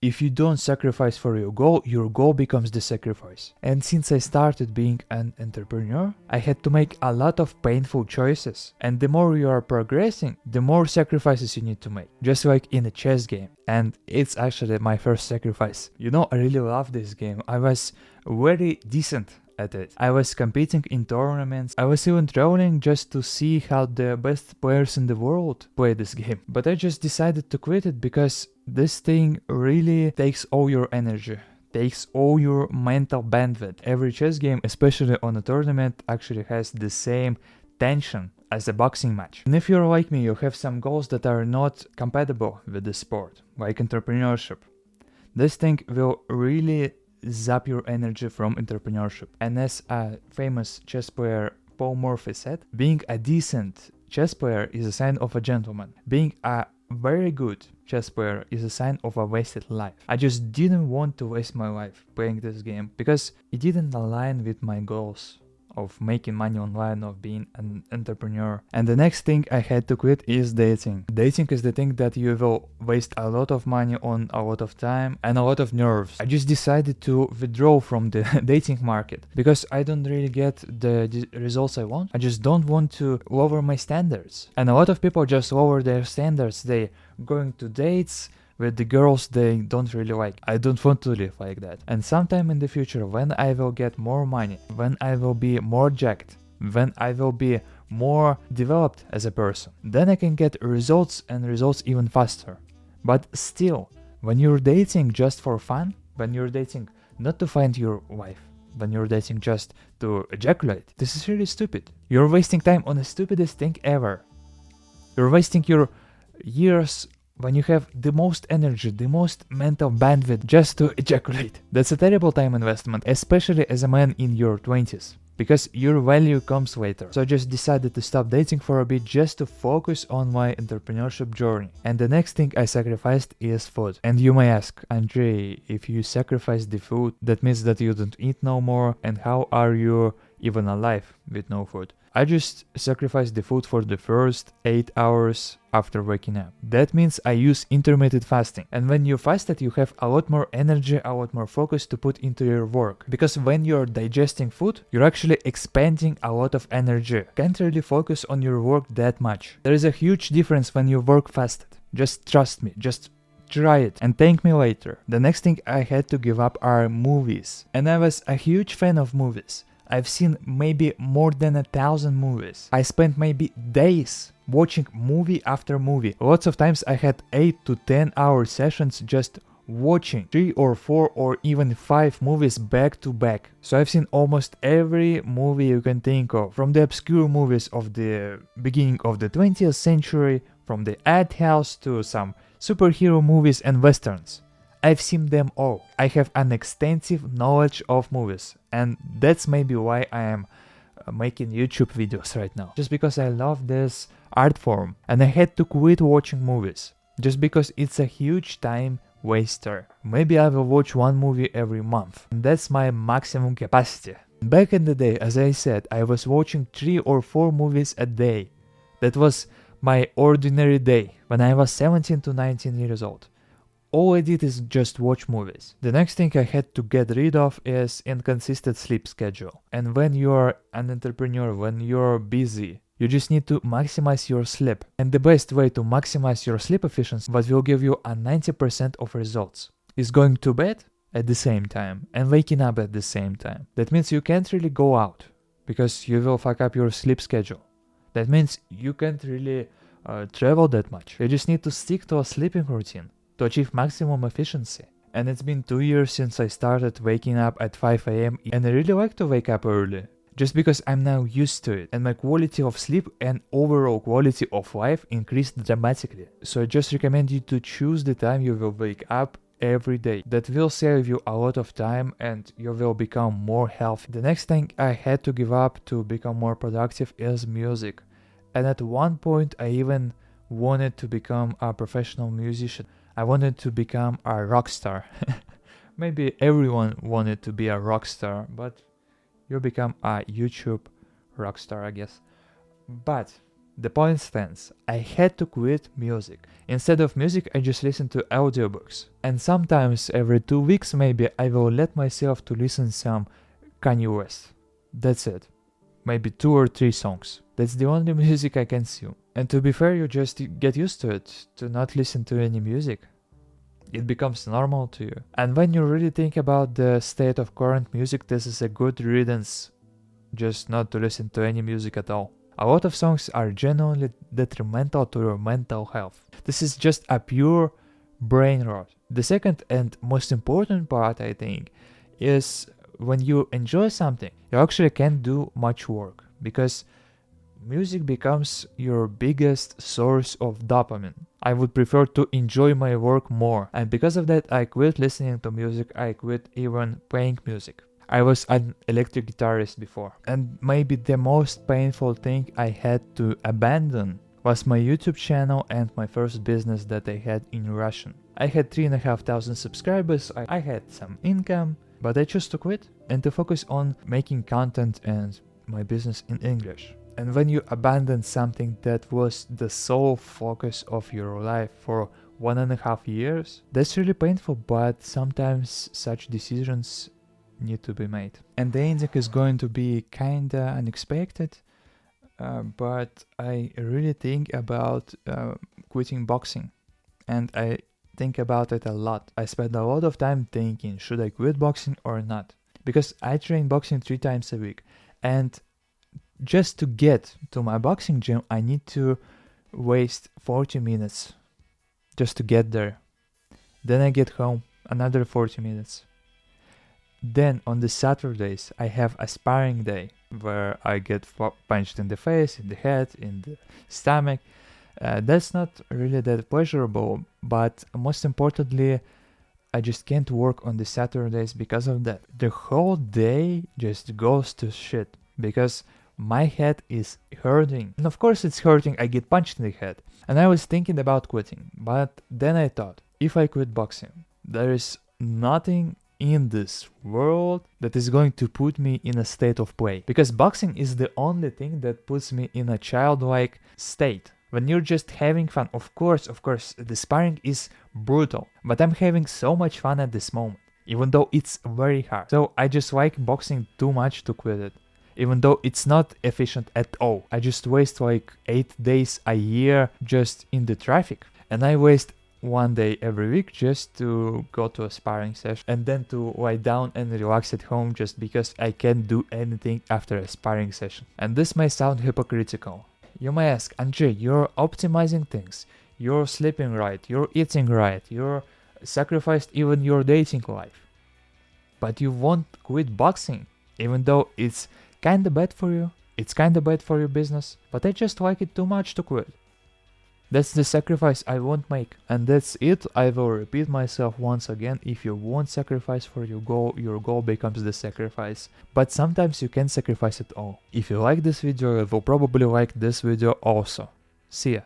If you don't sacrifice for your goal becomes the sacrifice. And since I started being an entrepreneur, I had to make a lot of painful choices. And the more you are progressing, the more sacrifices you need to make. Just like in a chess game. And it's actually my first sacrifice. You know, I really love this game. I was very decent at it. I was competing in tournaments. I was even traveling just to see how the best players in the world play this game. But I just decided to quit it because this thing really takes all your energy, takes all your mental bandwidth. Every chess game, especially on a tournament, actually has the same tension as a boxing match. And if you're like me, you have some goals that are not compatible with the sport, like entrepreneurship. This thing will really zap your energy from entrepreneurship. And as a famous chess player Paul Morphy said, being a decent chess player is a sign of a gentleman. Being a very good chess player is a sign of a wasted life. I just didn't want to waste my life playing this game because it didn't align with my goals of making money online, of being an entrepreneur. And the next thing I had to quit is dating. Dating is the thing that you will waste a lot of money on, a lot of time and a lot of nerves. I just decided to withdraw from the dating market because I don't really get the results I want. I just don't want to lower my standards. And a lot of people just lower their standards. They going to dates with the girls they don't really like. I don't want to live like that. And sometime in the future, when I will get more money, when I will be more jacked, when I will be more developed as a person, then I can get results and results even faster. But still, when you're dating just for fun, when you're dating not to find your wife, when you're dating just to ejaculate, this is really stupid. You're wasting time on the stupidest thing ever. You're wasting your years when you have the most energy, the most mental bandwidth just to ejaculate. That's a terrible time investment, especially as a man in your 20s, because your value comes later. So I just decided to stop dating for a bit just to focus on my entrepreneurship journey. And the next thing I sacrificed is food. And you may ask, Andrei, if you sacrifice the food, that means that you don't eat no more, and how are you even alive with no food? I just sacrifice the food for the first 8 hours after waking up. That means I use intermittent fasting. And when you fasted, you have a lot more energy, a lot more focus to put into your work. Because when you're digesting food, you're actually expending a lot of energy. Can't really focus on your work that much. There is a huge difference when you work fasted. Just trust me, just try it and thank me later. The next thing I had to give up are movies. And I was a huge fan of movies. I've seen maybe more than 1,000 movies. I spent maybe days watching movie after movie. Lots of times I had 8 to 10 hour sessions just watching 3 or 4 or even 5 movies back to back. So I've seen almost every movie you can think of, from the obscure movies of the beginning of the 20th century, from the art house to some superhero movies and westerns. I've seen them all. I have an extensive knowledge of movies, and that's maybe why I am making YouTube videos right now. Just because I love this art form, and I had to quit watching movies. Just because it's a huge time waster. Maybe I will watch one movie every month, and that's my maximum capacity. Back in the day, as I said, I was watching 3 or 4 movies a day. That was my ordinary day when I was 17 to 19 years old. All I did is just watch movies. The next thing I had to get rid of is inconsistent sleep schedule. And when you're an entrepreneur, when you're busy, you just need to maximize your sleep. And the best way to maximize your sleep efficiency, what will give you a 90% of results, is going to bed at the same time and waking up at the same time. That means you can't really go out because you will fuck up your sleep schedule. That means you can't really travel that much. You just need to stick to a sleeping routine to achieve maximum efficiency. And it's been 2 years since I started waking up at 5 AM, and I really like to wake up early, just because I'm now used to it, and my quality of sleep and overall quality of life increased dramatically. So I just recommend you to choose the time you will wake up every day. That will save you a lot of time and you will become more healthy. The next thing I had to give up to become more productive is music. And at one point I even wanted to become a professional musician. I wanted to become a rock star. Maybe everyone wanted to be a rock star, but you become a YouTube rock star, I guess. But The point stands. I had to quit music. Instead of music, I just listen to audiobooks. And sometimes every 2 weeks maybe I will let myself to listen some Kanye West. That's it. Maybe 2 or 3 songs. That's the only music I consume. And to be fair, you just get used to it, to not listen to any music. It becomes normal to you. And when you really think about the state of current music, this is a good riddance just not to listen to any music at all. A lot of songs are genuinely detrimental to your mental health. This is just a pure brain rot. The second and most important part, I think, is when you enjoy something, you actually can't do much work because music becomes your biggest source of dopamine. I would prefer to enjoy my work more, and because of that I quit listening to music, I quit even playing music. I was an electric guitarist before, and maybe the most painful thing I had to abandon was my YouTube channel and my first business that I had in Russian. I had 3,500 subscribers, I had some income, but I chose to quit and to focus on making content and my business in English. And when you abandon something that was the sole focus of your life for 1.5 years, that's really painful, but sometimes such decisions need to be made. And the ending is going to be kinda unexpected, but I really think about quitting boxing, and I think about it a lot. I spend a lot of time thinking, should I quit boxing or not? Because I train boxing 3 times a week, and just to get to my boxing gym, I need to waste 40 minutes just to get there. Then I get home, another 40 minutes. Then on the Saturdays, I have a sparring day where I get punched in the face, in the head, in the stomach. That's not really that pleasurable, but most importantly, I just can't work on the Saturdays because of that. The whole day just goes to shit because my head is hurting. And of course it's hurting, I get punched in the head. And I was thinking about quitting, but then I thought, if I quit boxing, there is nothing in this world that is going to put me in a state of play. Because boxing is the only thing that puts me in a childlike state. When you're just having fun, of course, the sparring is brutal, but I'm having so much fun at this moment, even though it's very hard. So I just like boxing too much to quit it, even though it's not efficient at all. I just waste like 8 days a year just in the traffic, and I waste 1 day every week just to go to a sparring session and then to lie down and relax at home just because I can't do anything after a sparring session. And this may sound hypocritical. You may ask, Andrzej, you're optimizing things, you're sleeping right, you're eating right, you're sacrificed even your dating life, but you won't quit boxing, even though it's kinda bad for you, it's kinda bad for your business, but I just like it too much to quit. That's the sacrifice I won't make. And that's it. I will repeat myself once again. If you won't sacrifice for your goal becomes the sacrifice. But sometimes you can sacrifice it all. If you like this video, you will probably like this video also. See ya.